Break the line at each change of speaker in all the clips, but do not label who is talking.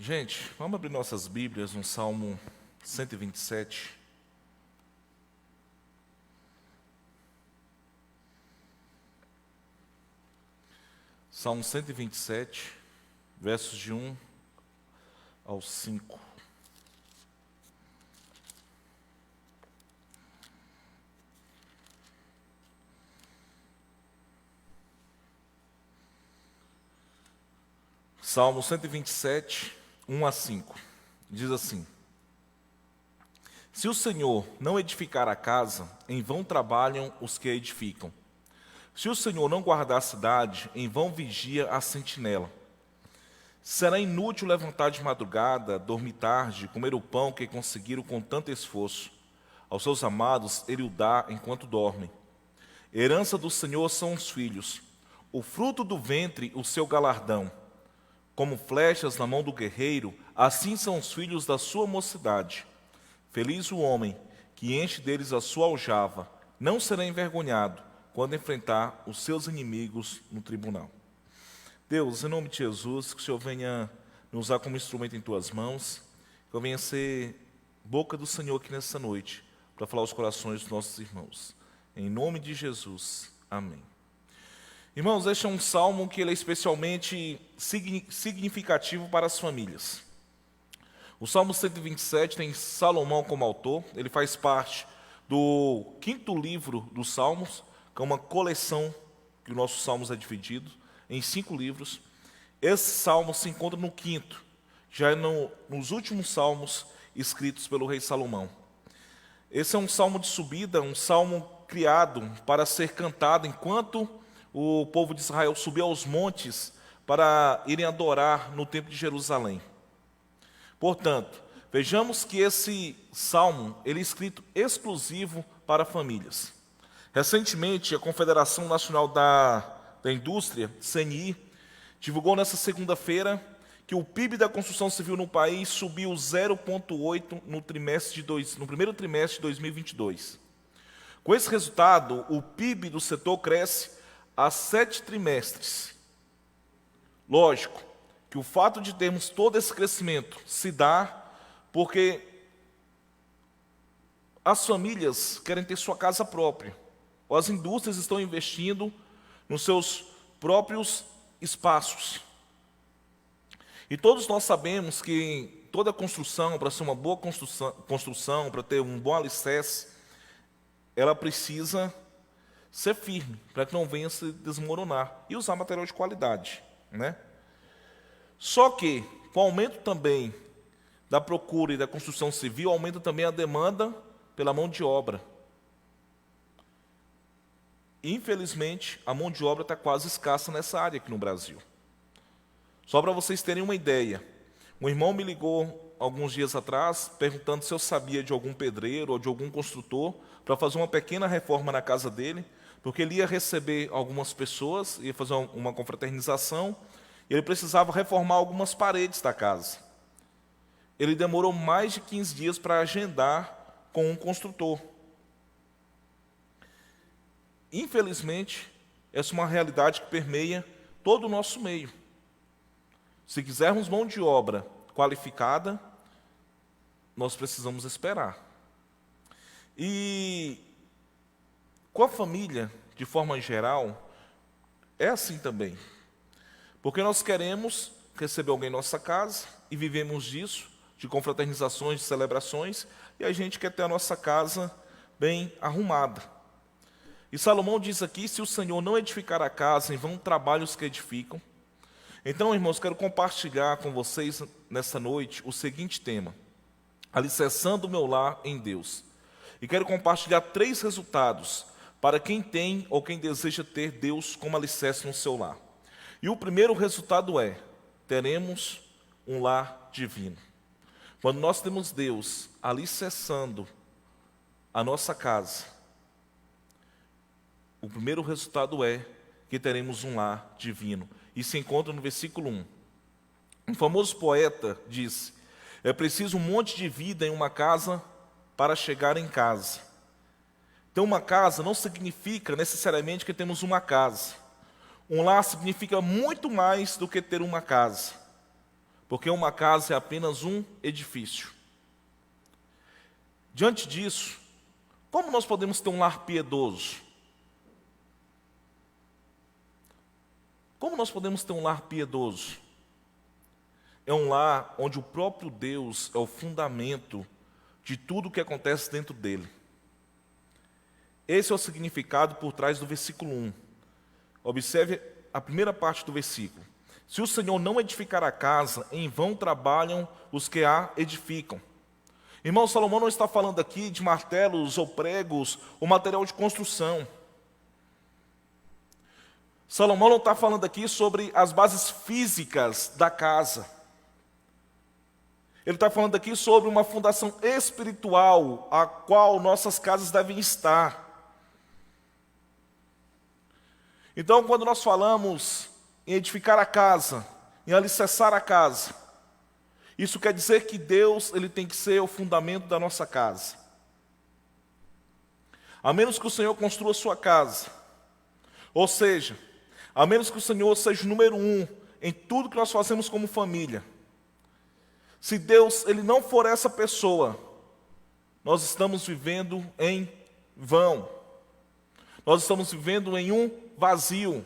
Gente, vamos abrir nossas Bíblias no Salmo 127. Salmo 127, versos de 1 ao 5. Salmo 127, 1 a 5. Diz assim: Se o Senhor não edificar a casa, em vão trabalham os que a edificam. Se o Senhor não guardar a cidade, em vão vigia a sentinela. Será inútil levantar de madrugada, dormir tarde, comer o pão que conseguiram com tanto esforço. Aos seus amados ele o dá enquanto dormem. Herança do Senhor são os filhos, o fruto do ventre o seu galardão. Como flechas na mão do guerreiro, assim são os filhos da sua mocidade. Feliz o homem que enche deles a sua aljava, não será envergonhado quando enfrentar os seus inimigos no tribunal. Deus, em nome de Jesus, que o Senhor venha nos usar como instrumento em Tuas mãos, que eu venha ser boca do Senhor aqui nessa noite, para falar aos corações dos nossos irmãos. Em nome de Jesus, amém. Irmãos, este é um salmo que ele é especialmente significativo para as famílias. O Salmo 127 tem Salomão como autor, ele faz parte do 5º livro dos Salmos, que é uma coleção que o nosso Salmos é dividido em 5 livros. Esse salmo se encontra no 5º, já é nos últimos salmos escritos pelo rei Salomão. Esse é um salmo de subida, um salmo criado para ser cantado enquanto o povo de Israel subiu aos montes para irem adorar no templo de Jerusalém. Portanto, vejamos que esse salmo ele é escrito exclusivo para famílias. Recentemente, a Confederação Nacional da Indústria, CNI, divulgou nesta segunda-feira que o PIB da construção civil no país subiu 0,8% no primeiro trimestre de 2022. Com esse resultado, o PIB do setor cresce há 7 trimestres. Lógico que o fato de termos todo esse crescimento se dá porque as famílias querem ter sua casa própria, ou as indústrias estão investindo nos seus próprios espaços. E todos nós sabemos que toda construção, para ser uma boa construção, para ter um bom alicerce, ela precisa ser firme, para que não venha se desmoronar, e usar material de qualidade, né? Só que, com o aumento também da procura e da construção civil, aumenta também a demanda pela mão de obra. Infelizmente, a mão de obra está quase escassa nessa área aqui no Brasil. Só para vocês terem uma ideia, um irmão me ligou alguns dias atrás, perguntando se eu sabia de algum pedreiro ou de algum construtor para fazer uma pequena reforma na casa dele, porque ele ia receber algumas pessoas, ia fazer uma confraternização, e ele precisava reformar algumas paredes da casa. Ele demorou mais de 15 dias para agendar com um construtor. Infelizmente, essa é uma realidade que permeia todo o nosso meio. Se quisermos mão de obra qualificada, nós precisamos esperar. E com a família, de forma geral, é assim também. Porque nós queremos receber alguém em nossa casa e vivemos disso, de confraternizações, de celebrações, e a gente quer ter a nossa casa bem arrumada. E Salomão diz aqui, se o Senhor não edificar a casa, em vão trabalham os que edificam. Então, irmãos, quero compartilhar com vocês nessa noite o seguinte tema: alicerçando o meu lar em Deus. E quero compartilhar 3 resultados para quem tem ou quem deseja ter Deus como alicerce no seu lar. E o primeiro resultado é: teremos um lar divino. Quando nós temos Deus alicerçando a nossa casa, o primeiro resultado é que teremos um lar divino. E se encontra no versículo 1. Um famoso poeta disse: é preciso um monte de vida em uma casa para chegar em casa. Então, uma casa não significa necessariamente que temos uma casa. Um lar significa muito mais do que ter uma casa. porque uma casa é apenas um edifício. Diante disso, como nós podemos ter um lar piedoso? Como nós podemos ter um lar piedoso? É um lar onde o próprio Deus é o fundamento de tudo o que acontece dentro dele. Esse é o significado por trás do versículo 1. Observe a primeira parte do versículo. Se o Senhor não edificar a casa, em vão trabalham os que a edificam. Irmão, Salomão não está falando aqui de martelos ou pregos ou material de construção. Salomão não está falando aqui sobre as bases físicas da casa. Ele está falando aqui sobre uma fundação espiritual, a qual nossas casas devem estar. Então, quando nós falamos em edificar a casa, em alicerçar a casa, isso quer dizer que Deus ele tem que ser o fundamento da nossa casa. A menos que o Senhor construa a sua casa, ou seja, a menos que o Senhor seja o número 1 em tudo que nós fazemos como família, se Deus ele não for essa pessoa, nós estamos vivendo em vão. Nós estamos vivendo em um vazio.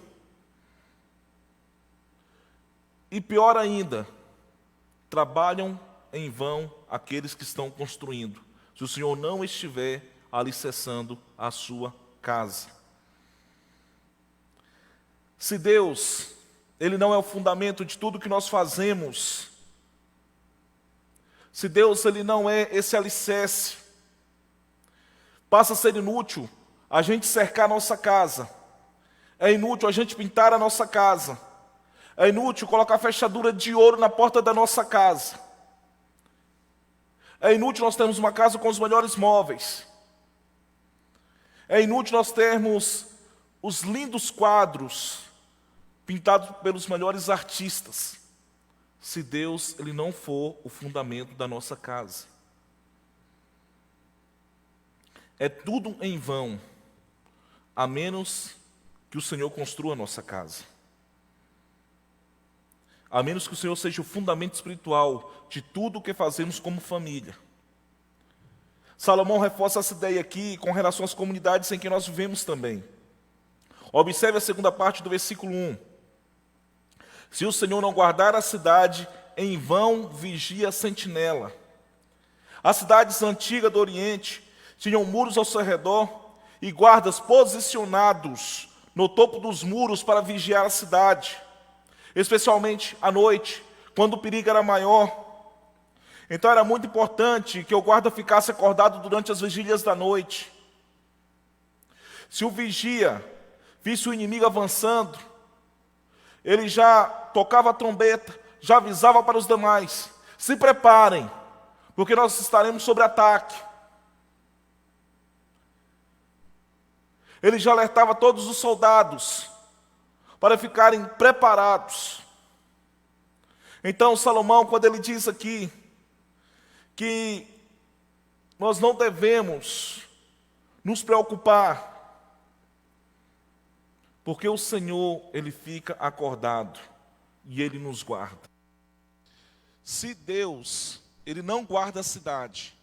E pior ainda, trabalham em vão aqueles que estão construindo, se o Senhor não estiver alicerçando a sua casa. Se Deus, ele não é o fundamento de tudo que nós fazemos, se Deus ele não é esse alicerce, passa a ser inútil a gente cercar a nossa casa, é inútil a gente pintar a nossa casa, é inútil colocar fechadura de ouro na porta da nossa casa, é inútil nós termos uma casa com os melhores móveis, é inútil nós termos os lindos quadros pintados pelos melhores artistas, se Deus ele não for o fundamento da nossa casa. É tudo em vão, a menos que o Senhor construa a nossa casa. A menos que o Senhor seja o fundamento espiritual de tudo o que fazemos como família. Salomão reforça essa ideia aqui com relação às comunidades em que nós vivemos também. Observe a segunda parte do versículo 1. Se o Senhor não guardar a cidade, em vão vigia a sentinela. As cidades antigas do Oriente tinham muros ao seu redor e guardas posicionados no topo dos muros para vigiar a cidade, especialmente à noite, quando o perigo era maior. Então era muito importante que o guarda ficasse acordado durante as vigílias da noite. Se o vigia visse o inimigo avançando, ele já tocava a trombeta, já avisava para os demais: se preparem, porque nós estaremos sob ataque. Ele já alertava todos os soldados para ficarem preparados. Então Salomão, quando ele diz aqui que nós não devemos nos preocupar, porque o Senhor, ele fica acordado e ele nos guarda. Se Deus, ele não guarda a cidade,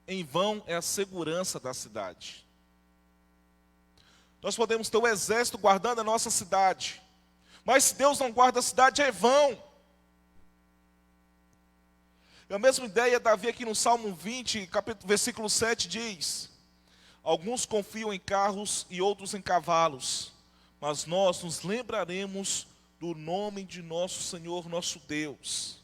em vão é a segurança da cidade. Nós podemos ter o exército guardando a nossa cidade, mas se Deus não guarda a cidade, é vão. E a mesma ideia, Davi aqui no Salmo 20, versículo 7 diz: alguns confiam em carros e outros em cavalos, mas nós nos lembraremos do nome de nosso Senhor, nosso Deus.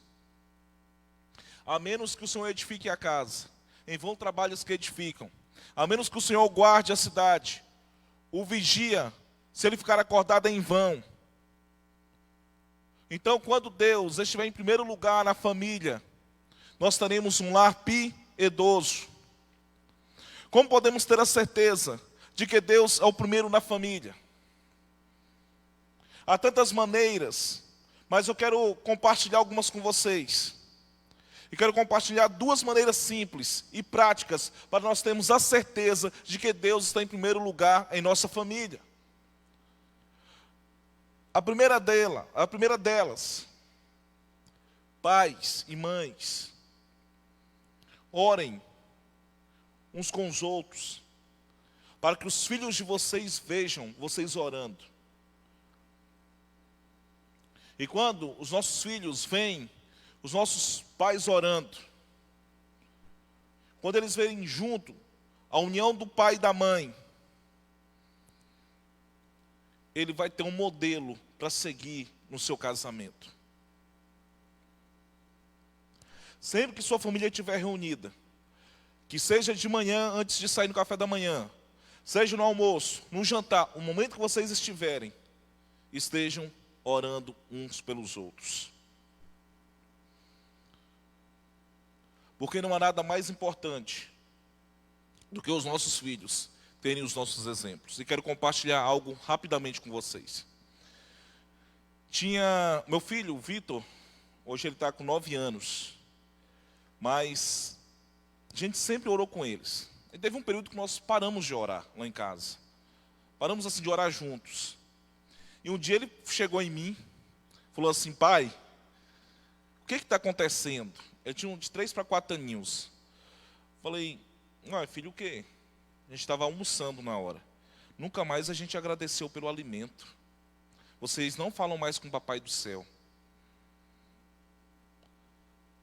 A menos que o Senhor edifique a casa, em vão trabalham os que edificam. A menos que o Senhor guarde a cidade, o vigia, se ele ficar acordado, é em vão. Então, quando Deus estiver em primeiro lugar na família, nós teremos um lar piedoso. Como podemos ter a certeza de que Deus é o primeiro na família? Há tantas maneiras, mas eu quero compartilhar algumas com vocês. E quero compartilhar duas maneiras simples e práticas para nós termos a certeza de que Deus está em primeiro lugar em nossa família. A primeira delas, Pais e mães, orem uns com os outros, para que os filhos de vocês vejam vocês orando. E quando os nossos filhos veem os nossos pais orando, quando eles veem junto a união do pai e da mãe, ele vai ter um modelo para seguir no seu casamento. Sempre que sua família estiver reunida, que seja de manhã antes de sair no café da manhã, seja no almoço, no jantar, o momento que vocês estiverem, estejam orando uns pelos outros. Porque não há nada mais importante do que os nossos filhos terem os nossos exemplos. E quero compartilhar algo rapidamente com vocês. Tinha meu filho, o Vitor, hoje ele está com 9 anos, mas a gente sempre orou com eles. E teve um período que nós paramos de orar lá em casa. Paramos assim de orar juntos. E um dia ele chegou em mim, falou assim: pai, o que está acontecendo? Eu tinha de 3 para 4 aninhos. Falei: filho, o quê? A gente estava almoçando na hora. Nunca mais a gente agradeceu pelo alimento. Vocês não falam mais com o papai do céu.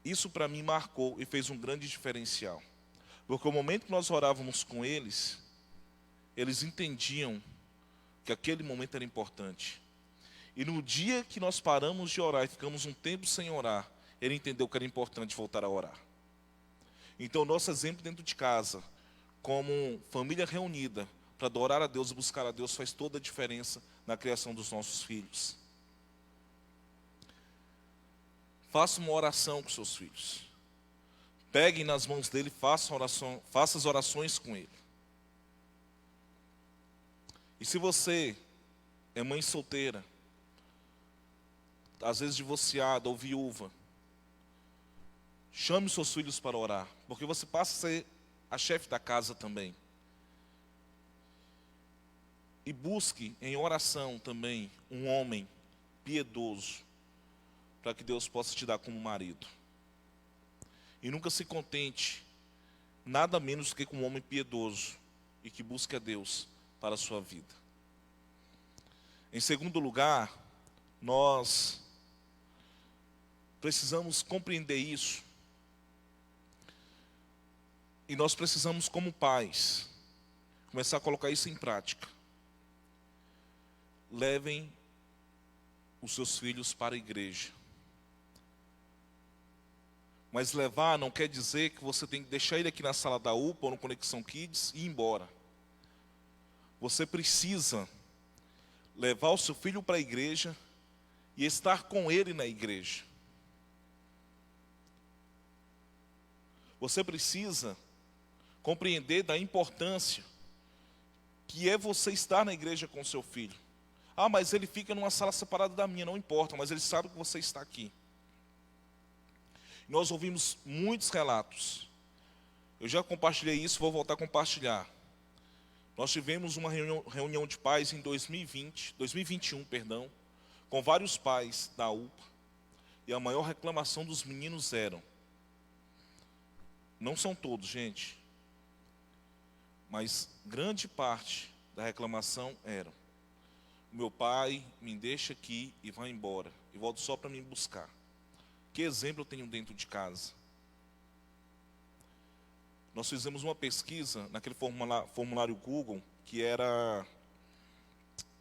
Isso para mim marcou e fez um grande diferencial. Porque o momento que nós orávamos com eles, eles entendiam que aquele momento era importante. E no dia que nós paramos de orar e ficamos um tempo sem orar, ele entendeu que era importante voltar a orar. Então, nosso exemplo dentro de casa, como família reunida, para adorar a Deus e buscar a Deus, faz toda a diferença na criação dos nossos filhos. Faça uma oração com seus filhos. Peguem nas mãos dele, faça as orações com ele. E se você é mãe solteira, às vezes divorciada ou viúva, chame seus filhos para orar, porque você passa a ser a chefe da casa também. E busque em oração também um homem piedoso, para que Deus possa te dar como marido. E nunca se contente, nada menos do que com um homem piedoso, e que busque a Deus para a sua vida. Em segundo lugar, nós precisamos compreender isso. E nós precisamos, como pais, começar a colocar isso em prática. Levem os seus filhos para a igreja. Mas levar não quer dizer que você tem que deixar ele aqui na sala da UPA ou no Conexão Kids e ir embora. Você precisa levar o seu filho para a igreja e estar com ele na igreja. Você precisa compreender da importância que é você estar na igreja com seu filho. Mas ele fica numa sala separada da minha, não importa, mas ele sabe que você está aqui. Nós ouvimos muitos relatos. Eu já compartilhei isso, vou voltar a compartilhar. Nós tivemos uma reunião de pais em 2021, com vários pais da UPA. E a maior reclamação dos meninos eram, não são todos, gente, mas grande parte da reclamação era: meu pai me deixa aqui e vai embora, e volta só para me buscar. Que exemplo eu tenho dentro de casa? Nós fizemos uma pesquisa naquele formulário Google, que era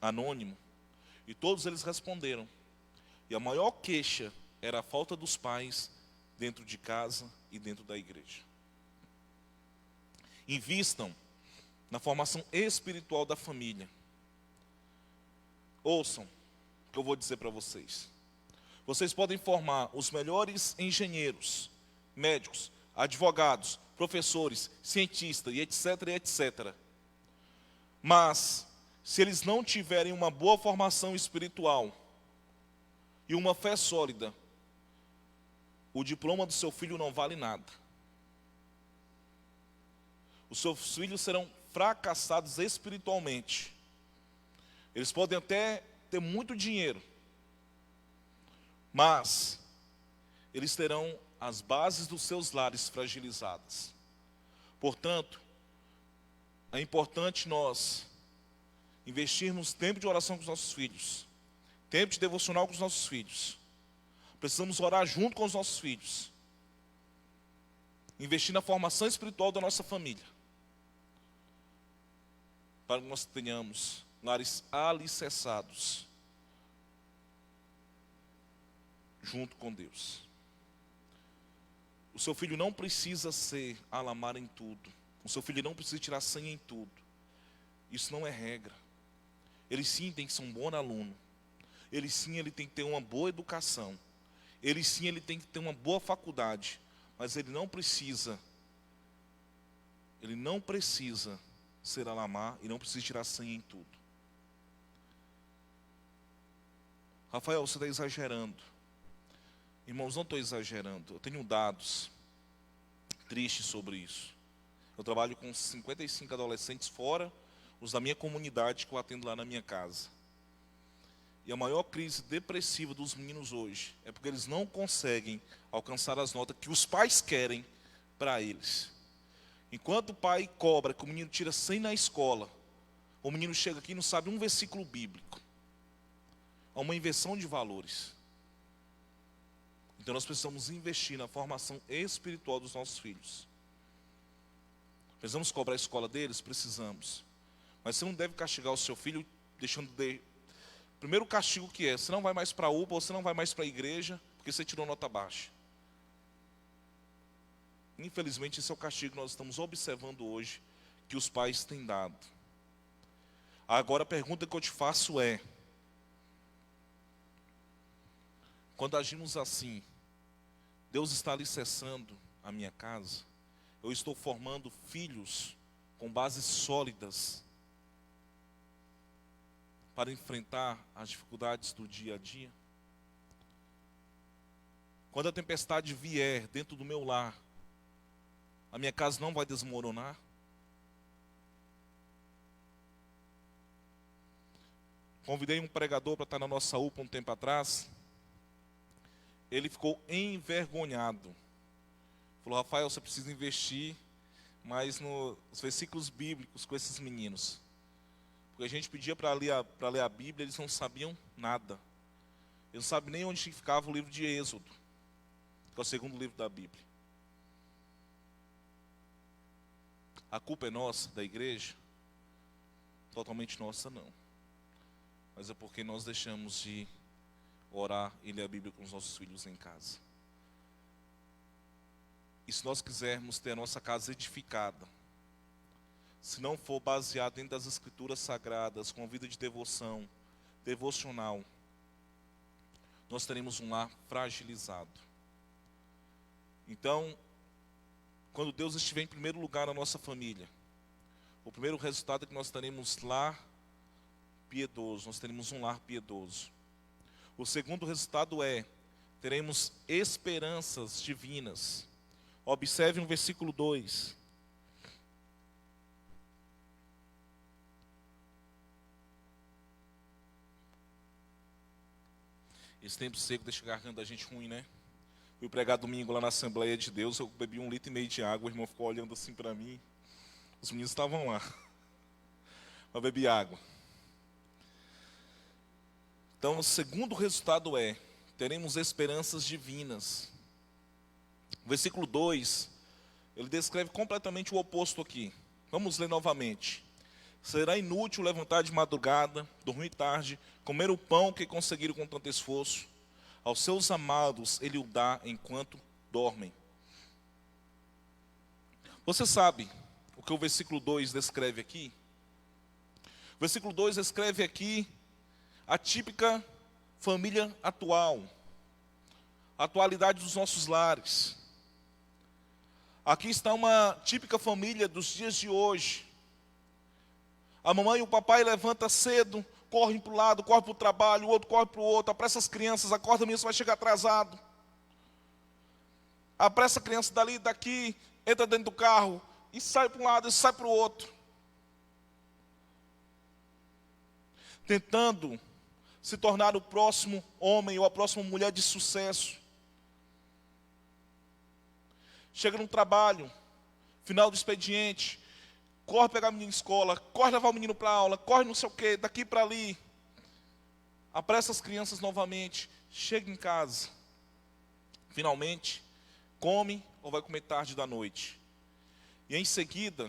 anônimo, e todos eles responderam. E a maior queixa era a falta dos pais dentro de casa e dentro da igreja. Invistam na formação espiritual da família. Ouçam o que eu vou dizer para vocês. Vocês podem formar os melhores engenheiros, médicos, advogados, professores, cientistas e etc, etc. Mas, se eles não tiverem uma boa formação espiritual e uma fé sólida, o diploma do seu filho não vale nada. Os seus filhos serão fracassados espiritualmente. Eles podem até ter muito dinheiro, mas eles terão as bases dos seus lares fragilizadas. Portanto, é importante nós investirmos tempo de oração com os nossos filhos, tempo de devocional com os nossos filhos. Precisamos orar junto com os nossos filhos, investir na formação espiritual da nossa família, para que nós tenhamos lares alicerçados junto com Deus. O seu filho não precisa ser alamar em tudo. O seu filho não precisa tirar 100 em tudo. Isso não é regra. Ele sim tem que ser um bom aluno. Ele sim tem que ter uma boa educação. Ele sim tem que ter uma boa faculdade. Mas ele não precisa ser alamar e não precisa tirar 100 em tudo. Rafael, você está exagerando. Irmãos, não estou exagerando. Eu tenho dados tristes sobre isso. Eu trabalho com 55 adolescentes, fora os da minha comunidade que eu atendo lá na minha casa. E a maior crise depressiva dos meninos hoje é porque eles não conseguem alcançar as notas que os pais querem para eles. Enquanto o pai cobra que o menino tira 100 na escola, o menino chega aqui e não sabe um versículo bíblico. Há uma inversão de valores. Então nós precisamos investir na formação espiritual dos nossos filhos. Precisamos cobrar a escola deles? Precisamos. Mas você não deve castigar o seu filho deixando de... Primeiro castigo que é, você não vai mais para a UPA, ou você não vai mais para a igreja, porque você tirou nota baixa. Infelizmente esse é o castigo que nós estamos observando hoje, que os pais têm dado. Agora a pergunta que eu te faço é, quando agimos assim, Deus está alicerçando a minha casa? Eu estou formando filhos com bases sólidas para enfrentar as dificuldades do dia a dia? Quando a tempestade vier dentro do meu lar, a minha casa não vai desmoronar? Convidei um pregador para estar na nossa UPA um tempo atrás. Ele ficou envergonhado. Falou, Rafael, você precisa investir mais nos versículos bíblicos com esses meninos. Porque a gente pedia para ler a Bíblia, eles não sabiam nada. Eles não sabem nem onde ficava o livro de Êxodo, que é o segundo livro da Bíblia. A culpa é nossa, da igreja? Totalmente nossa, não. Mas é porque nós deixamos de orar e ler a Bíblia com os nossos filhos em casa. E se nós quisermos ter a nossa casa edificada, se não for baseado dentro das Escrituras Sagradas, com a vida de devoção, devocional, nós teremos um lar fragilizado. Então, quando Deus estiver em primeiro lugar na nossa família, o primeiro resultado é que nós teremos lar piedoso, nós teremos um lar piedoso. O segundo resultado é, teremos esperanças divinas. Observe no versículo 2. Esse tempo seco deixa a garganta da gente ruim, né? Fui pregar domingo lá na Assembleia de Deus, eu bebi 1,5 litro de água, o irmão ficou olhando assim para mim. Os meninos estavam lá. Eu bebi água. Então, o segundo resultado é, teremos esperanças divinas. O versículo 2, ele descreve completamente o oposto aqui. Vamos ler novamente. Será inútil levantar de madrugada, dormir tarde, comer o pão que conseguiram com tanto esforço. Aos seus amados ele o dá enquanto dormem. Você sabe o que o versículo 2 descreve aqui? O versículo 2 descreve aqui a típica família atual, a atualidade dos nossos lares. Aqui está uma típica família dos dias de hoje. A mamãe e o papai levantam cedo, correm para o lado, correm para o trabalho, o outro corre para o outro, apressa as crianças, acorda mesmo, vai chegar atrasado. Apressa a criança dali, daqui, entra dentro do carro, e sai para um lado e sai para o outro. Tentando se tornar o próximo homem ou a próxima mulher de sucesso. chega no trabalho, final do expediente, corre pegar o menino na escola, corre levar o menino para a aula, corre não sei o quê, daqui para ali. Apressa as crianças novamente, chega em casa, finalmente, come ou vai comer tarde da noite. E em seguida,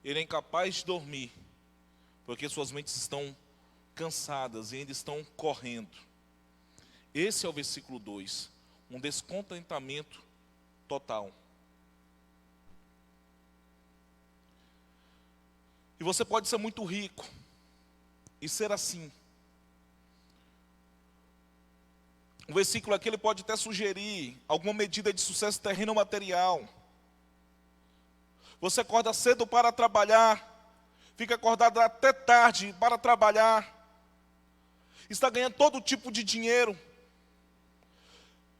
ele é incapaz de dormir, porque suas mentes estão cansadas e ainda estão correndo. Esse é o versículo 2, um descontentamento total. E você pode ser muito rico e ser assim. O versículo aqui ele pode até sugerir alguma medida de sucesso terreno ou material. Você acorda cedo para trabalhar, fica acordado até tarde para trabalhar, está ganhando todo tipo de dinheiro,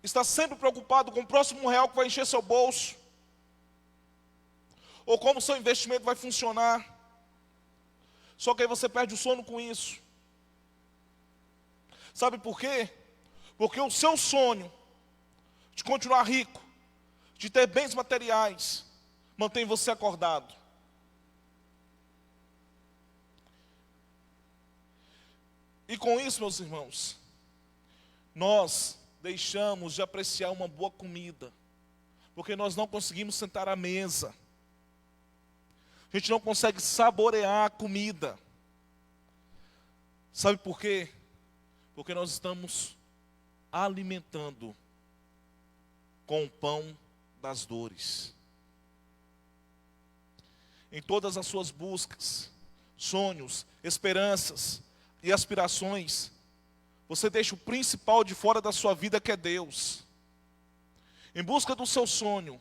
está sempre preocupado com o próximo real que vai encher seu bolso, ou como seu investimento vai funcionar. Só que aí você perde o sono com isso. Sabe por quê? Porque o seu sonho de continuar rico, de ter bens materiais, mantém você acordado. E com isso, meus irmãos, nós deixamos de apreciar uma boa comida, porque nós não conseguimos sentar à mesa. A gente não consegue saborear a comida. Sabe por quê? Porque nós estamos alimentando com o pão das dores. Em todas as suas buscas, sonhos, esperanças e aspirações, você deixa o principal de fora da sua vida, que é Deus. Em busca do seu sonho,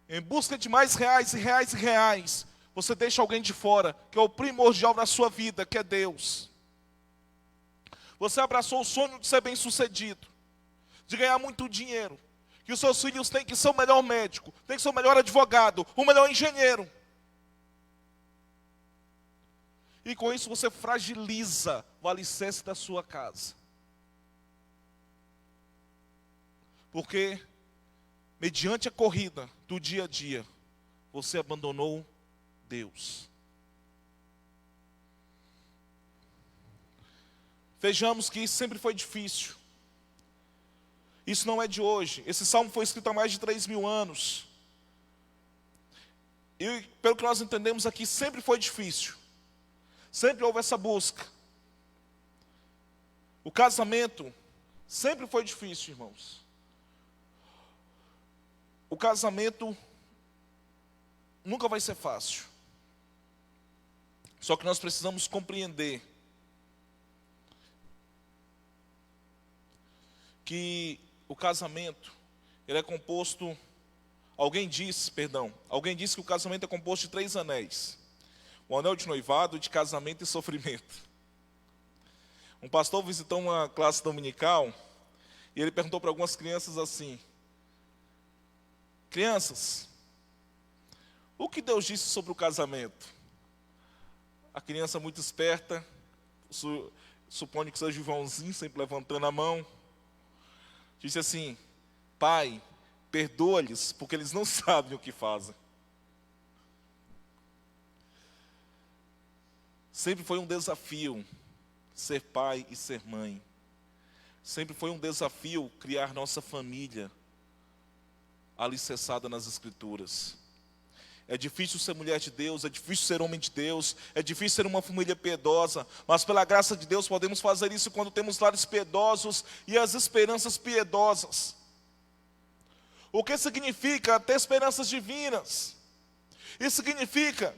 em busca de mais reais e reais e reais, você deixa alguém de fora, que é o primordial da sua vida, que é Deus. Você abraçou o sonho de ser bem-sucedido, de ganhar muito dinheiro, que os seus filhos têm que ser o melhor médico, têm que ser o melhor advogado, o melhor engenheiro. E com isso você fragiliza o alicerce da sua casa. Porque, mediante a corrida do dia a dia, você abandonou Deus. Vejamos que isso sempre foi difícil. Isso não é de hoje. Esse salmo foi escrito há mais de 3.000 anos. E pelo que nós entendemos aqui, sempre foi difícil. Sempre houve essa busca. O casamento sempre foi difícil, irmãos. O casamento nunca vai ser fácil. Só que nós precisamos compreender que o casamento, ele é composto, alguém disse que o casamento é composto de 3 anéis. O anel de noivado, de casamento e sofrimento. Um pastor visitou uma classe dominical e ele perguntou para algumas crianças assim: crianças, o que Deus disse sobre o casamento? A criança muito esperta, suponho que seja o Joãozinho, sempre levantando a mão, disse assim: pai, perdoa-lhes, porque eles não sabem o que fazem. Sempre foi um desafio ser pai e ser mãe. Sempre foi um desafio criar nossa família alicerçada nas Escrituras. É difícil ser mulher de Deus, é difícil ser homem de Deus, é difícil ser uma família piedosa, mas pela graça de Deus podemos fazer isso quando temos lares piedosos e as esperanças piedosas. O que significa ter esperanças divinas? Isso significa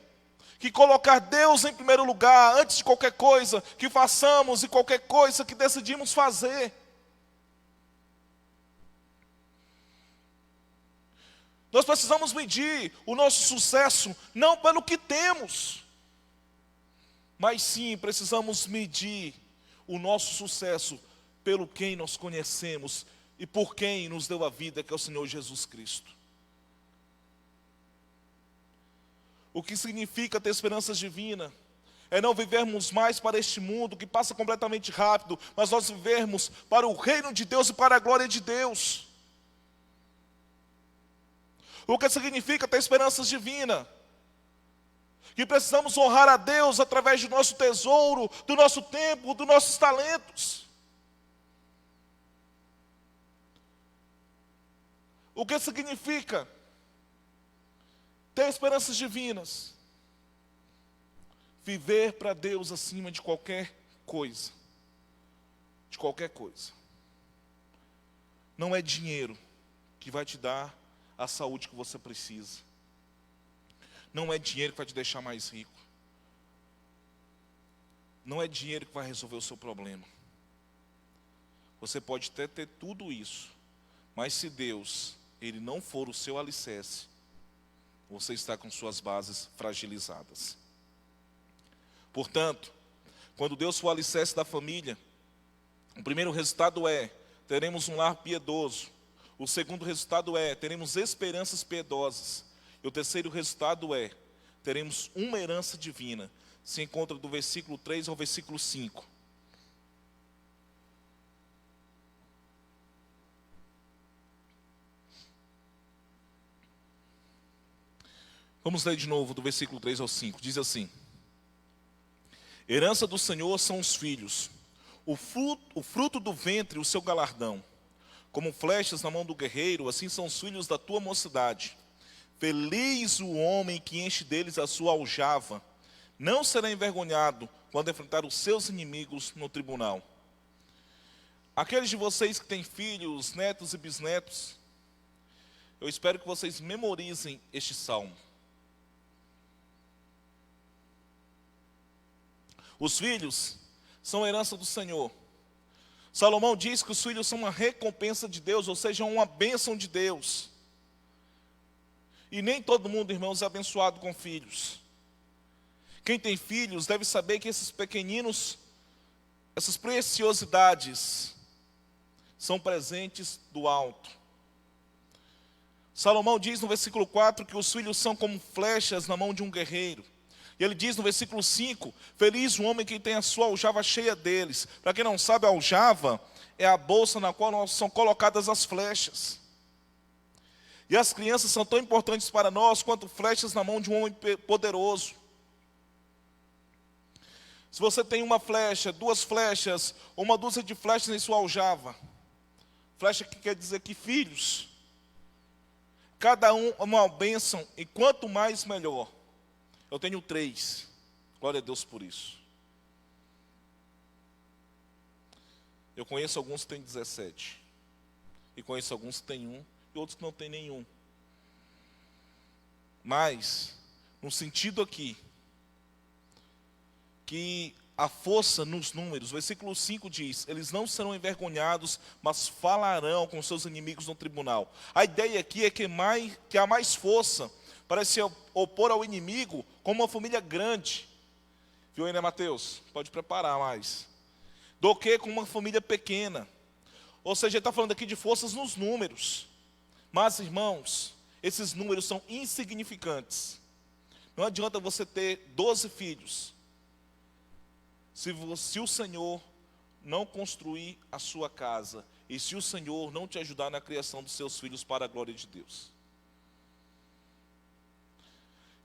que colocar Deus em primeiro lugar, antes de qualquer coisa que façamos e qualquer coisa que decidimos fazer. Nós precisamos medir o nosso sucesso não pelo que temos, mas sim precisamos medir o nosso sucesso pelo quem nós conhecemos e por quem nos deu a vida, que é o Senhor Jesus Cristo. O que significa ter esperanças divinas é não vivermos mais para este mundo que passa completamente rápido, mas nós vivermos para o reino de Deus e para a glória de Deus. O que significa ter esperanças divinas? Que precisamos honrar a Deus através do nosso tesouro, do nosso tempo, dos nossos talentos. O que significa ter esperanças divinas? Viver para Deus acima de qualquer coisa. De qualquer coisa. Não é dinheiro que vai te dar a saúde que você precisa. Não é dinheiro que vai te deixar mais rico. Não é dinheiro que vai resolver o seu problema. Você pode até ter tudo isso, mas se Deus, Ele não for o seu alicerce, você está com suas bases fragilizadas. Portanto, quando Deus for o alicerce da família, o primeiro resultado é, teremos um lar piedoso. O segundo resultado é, teremos esperanças piedosas. E o terceiro resultado é, teremos uma herança divina. Se encontra do versículo 3 ao versículo 5. Vamos ler de novo do versículo 3 ao 5. Diz assim: herança do Senhor são os filhos, o fruto do ventre, o seu galardão. Como flechas na mão do guerreiro, assim são os filhos da tua mocidade. Feliz o homem que enche deles a sua aljava. Não será envergonhado quando enfrentar os seus inimigos no tribunal. Aqueles de vocês que têm filhos, netos e bisnetos, eu espero que vocês memorizem este salmo. Os filhos são herança do Senhor. Salomão diz que os filhos são uma recompensa de Deus, ou seja, uma bênção de Deus. E nem todo mundo, irmãos, é abençoado com filhos. Quem tem filhos deve saber que esses pequeninos, essas preciosidades, são presentes do alto. Salomão diz no versículo 4 que os filhos são como flechas na mão de um guerreiro. E ele diz no versículo 5, feliz o homem que tem a sua aljava cheia deles. Para quem não sabe, a aljava é a bolsa na qual são colocadas as flechas. E as crianças são tão importantes para nós quanto flechas na mão de um homem poderoso. Se você tem uma flecha, duas flechas, ou uma dúzia de flechas em sua aljava, flecha que quer dizer que filhos, cada um é uma bênção, e quanto mais melhor. Eu tenho 3, glória a Deus por isso. Eu conheço alguns que têm 17, e conheço alguns que têm 1, e outros que não têm nenhum. Mas, no sentido aqui, que a força nos números, o versículo 5 diz, eles não serão envergonhados, mas falarão com seus inimigos no tribunal. A ideia aqui é que há mais força para se opor ao inimigo como uma família grande. Viu aí, né, Mateus? Pode preparar mais. Do que com uma família pequena. Ou seja, ele está falando aqui de forças nos números. Mas, irmãos, esses números são insignificantes. Não adianta você ter 12 filhos, se o Senhor não construir a sua casa, e se o Senhor não te ajudar na criação dos seus filhos para a glória de Deus.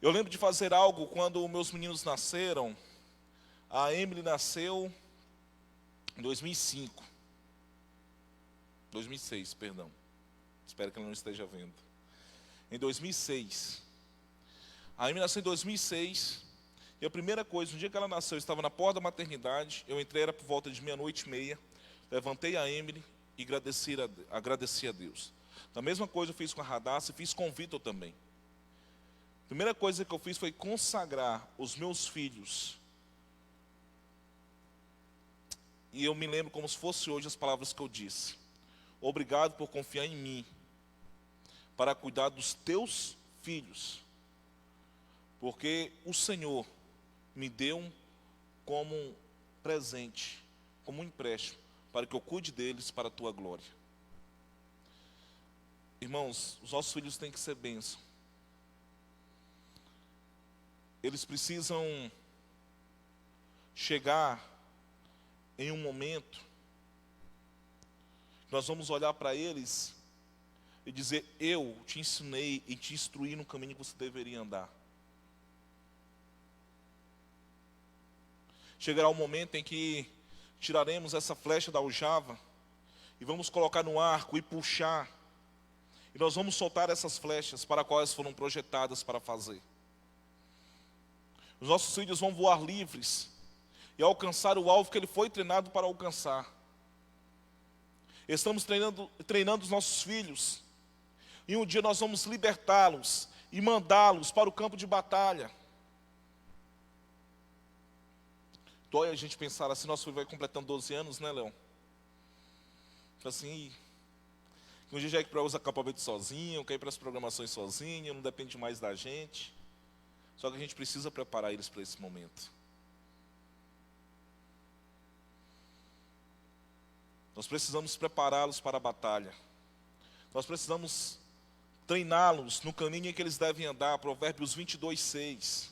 Eu lembro de fazer algo quando meus meninos nasceram. A Emily nasceu em 2005. 2006, perdão. Espero que ela não esteja vendo. Em 2006. A Emily nasceu em 2006. E a primeira coisa, no dia que ela nasceu, eu estava na porta da maternidade. Eu entrei, era por volta de 00:30. Levantei a Emily e agradeci a Deus. Da mesma coisa eu fiz com a Radassa e fiz com o Vitor também. A primeira coisa que eu fiz foi consagrar os meus filhos. E eu me lembro como se fosse hoje as palavras que eu disse. Obrigado por confiar em mim, para cuidar dos teus filhos. Porque o Senhor me deu como um presente, como um empréstimo, para que eu cuide deles para a tua glória. Irmãos, os nossos filhos têm que ser bênção. Eles precisam chegar em um momento que nós vamos olhar para eles e dizer: eu te ensinei e te instruí no caminho que você deveria andar. Chegará o momento em que tiraremos essa flecha da aljava e vamos colocar no arco e puxar. E nós vamos soltar essas flechas para quais foram projetadas para fazer. Os nossos filhos vão voar livres e alcançar o alvo que ele foi treinado para alcançar. Estamos treinando os nossos filhos. E um dia nós vamos libertá-los e mandá-los para o campo de batalha. Dói a gente pensar assim: nosso filho vai completando 12 anos, né, Leão? Assim, um dia já é para os acampamentos sozinho, quer ir para as programações sozinho, não depende mais da gente. Só que a gente precisa preparar eles para esse momento. Nós precisamos prepará-los para a batalha. Nós precisamos treiná-los no caminho em que eles devem andar, Provérbios 22:6.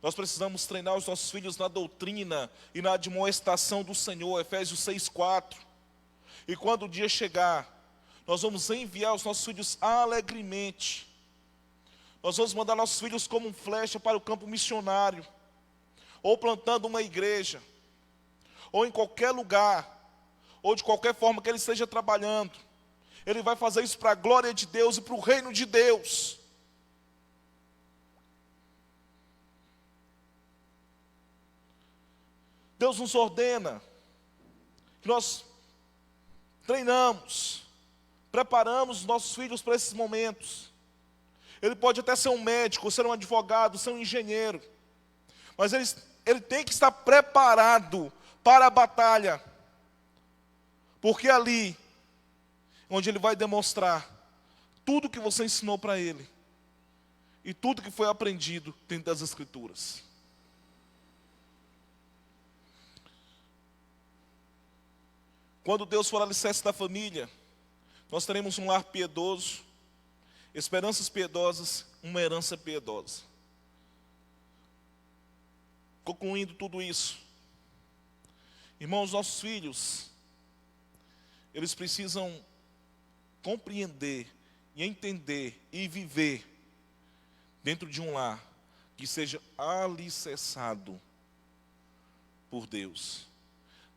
Nós precisamos treinar os nossos filhos na doutrina e na admoestação do Senhor, Efésios 6:4. E quando o dia chegar, nós vamos enviar os nossos filhos alegremente. Nós vamos mandar nossos filhos como flecha para o campo missionário, ou plantando uma igreja, ou em qualquer lugar, ou de qualquer forma que ele esteja trabalhando. Ele vai fazer isso para a glória de Deus e para o reino de Deus. Deus nos ordena que nós treinamos, preparamos os nossos filhos para esses momentos. Ele pode até ser um médico, ser um advogado, ser um engenheiro, mas ele tem que estar preparado para a batalha, porque ali, onde ele vai demonstrar tudo que você ensinou para ele, e tudo que foi aprendido dentro das Escrituras. Quando Deus for alicerce da família, nós teremos um lar piedoso, esperanças piedosas, uma herança piedosa. Concluindo tudo isso, irmãos, nossos filhos, eles precisam compreender e entender e viver dentro de um lar que seja alicerçado por Deus.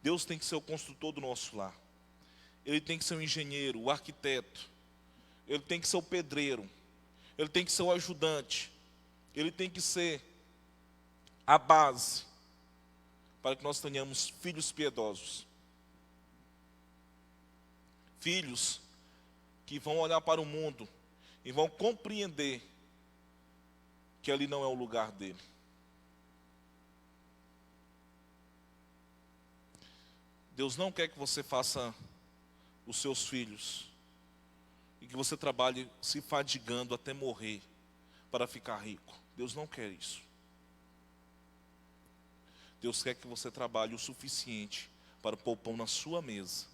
Deus tem que ser o construtor do nosso lar. Ele tem que ser o engenheiro, o arquiteto. Ele tem que ser o pedreiro. Ele tem que ser o ajudante. Ele tem que ser a base para que nós tenhamos filhos piedosos. Filhos que vão olhar para o mundo e vão compreender que ali não é o lugar dele. Deus não quer que você faça os seus filhos e que você trabalhe se fadigando até morrer para ficar rico. Deus não quer isso. Deus quer que você trabalhe o suficiente para pôr pão na sua mesa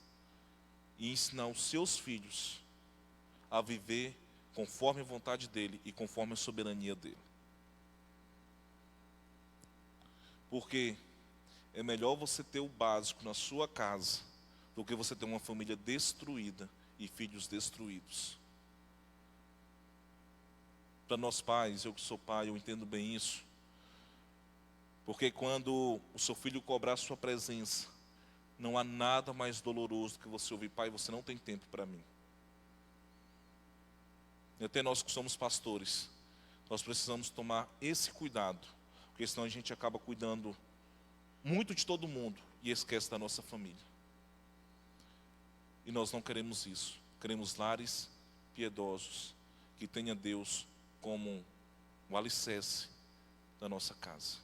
e ensinar os seus filhos a viver conforme a vontade dele e conforme a soberania dele. Porque é melhor você ter o básico na sua casa do que você ter uma família destruída e filhos destruídos. Para nós pais, eu que sou pai, eu entendo bem isso. Porque quando o seu filho cobrar a sua presença, não há nada mais doloroso do que você ouvir: pai, você não tem tempo para mim. E até nós que somos pastores, nós precisamos tomar esse cuidado, porque senão a gente acaba cuidando muito de todo mundo e esquece da nossa família. E nós não queremos isso. Queremos lares piedosos, que tenha Deus como o alicerce da nossa casa.